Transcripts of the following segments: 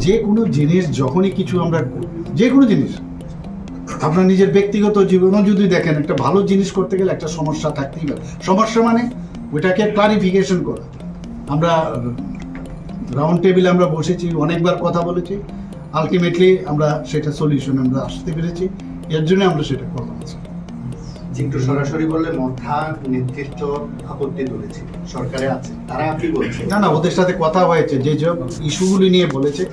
যে কোনো জিনিস যখনই কিছু আমরা যে কোনো জিনিস আপনার নিজের ব্যক্তিগত জীবনও যদি দেখেন একটা ভালো জিনিস করতে গেলে একটা সমস্যা থাকতেই পারে। সমস্যা মানে ওইটাকে ক্লারিফিকেশন করা। আমরা রাউন্ড টেবিলে আমরা বসেছি, অনেকবার কথা বলেছি, আলটিমেটলি আমরা সেটা সলিউশন আমরা আসতে পেরেছি, এর জন্য আমরা সেটা করলাম। একটু সরাসরি বললে মধ্যা নেতৃত্ব আপত্তি তুলেছে, সরকারে আছে, তারা কি বলছে? না, ওদের সাথে কথা হয়েছে, যে সব ইস্যুগুলি নিয়ে বলেছে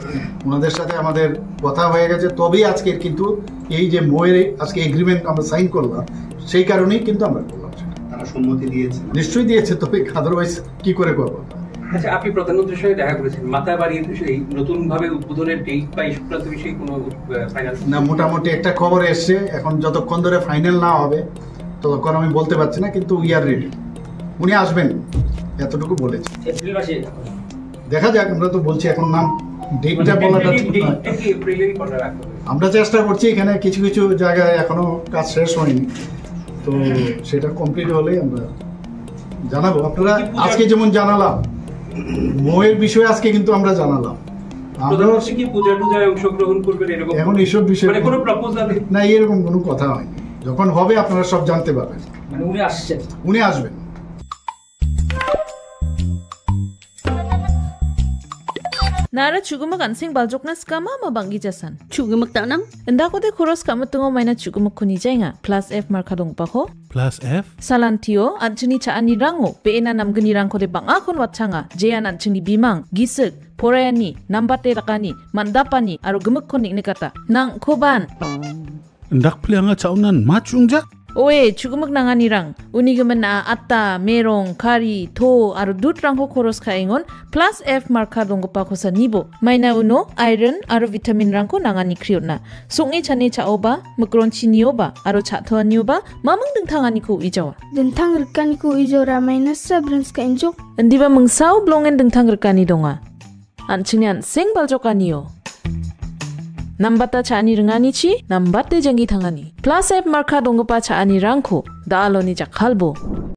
ওনাদের সাথে আমাদের কথা হয়ে গেছে, তবেই আজকের কিন্তু এই যে মোয়ের আজকে এগ্রিমেন্ট আমরা সাইন করলাম, সেই কারণেই কিন্তু আমরা করলাম। তারা সম্মতি দিয়েছে? নিশ্চয়ই দিয়েছে, তবে আদারওয়াইজ কি করে করবো। আচ্ছা, আপনি প্রধানমন্ত্রীর সঙ্গে দেখা করেছেন, মাথা বাড়িয়ে এই নতুন ভাবে উদ্বোধনের ডেট বা এই সংক্রান্ত বিষয়ে কোনো ফাইনাল? না, মোটামুটি একটা খবর এসছে, এখন যতক্ষণ ধরে ফাইনাল না হবে ততক্ষণ আমি বলতে পারছি না, কিন্তু উই আর রেডি। উনি আসবেন এতটুকু বলেছে। এপ্রিল মাসে দেখা যাক, আমরা তো বলছি এখন নাম ডেটটা বলাটা ঠিক নয়। আমরা চেষ্টা করছি, এখানে কিছু কিছু জায়গায় এখনো কাজ শেষ হয়নি, তো সেটা কমপ্লিট হলেই আমরা জানাবো। আপনারা আজকে যেমন জানালাম মোয়ের বিষয়ে, আজকে কিন্তু আমরা জানালাম এখন এইসব বিষয়ে না, এরকম কোনো কথা হয়নি। যখন হবে আপনারা সব জানতে পারবেন। উনি আসবেন। Nara chugumak ansing baljokna skama mabangi jasan. Chugumak tanang? Enda ko de khoros kama tungo maina chugumak khuni jainga. Plus F markadong pa ko. Plus F? Salantio anchuni cha ani rango. Peena namgani rang ko de banga kon watchanga. Jean anchuni bimang. Gisik. Porayani. Nambate rakani. Mandapani. Aro gumak konik nikata. Nang koban. Ndak plianga chaunan machungja? Oe chugumak nangani rang. Unigaman na atta, merong, kari, to, aro dut rang ko khoros kaingon. Plus F markadong pa ko sa nibo. Maina uno, iron, aro vitamin rang ko nangani kriot na. Sungi chane cha oba, magronchi nioba, aro cha thoa nioba, mamang dengtangani ko ijawa. Dengtang rekani ko ijora maina sabrans ka injok. Endiba mengsau blongen dengtang rekani donga. Anchinian sing baljokaniyo. Nambata chani rengani chi, nambate jangi thangani. Plus F marka dongpa chani rangko, daaloni jakhalbo.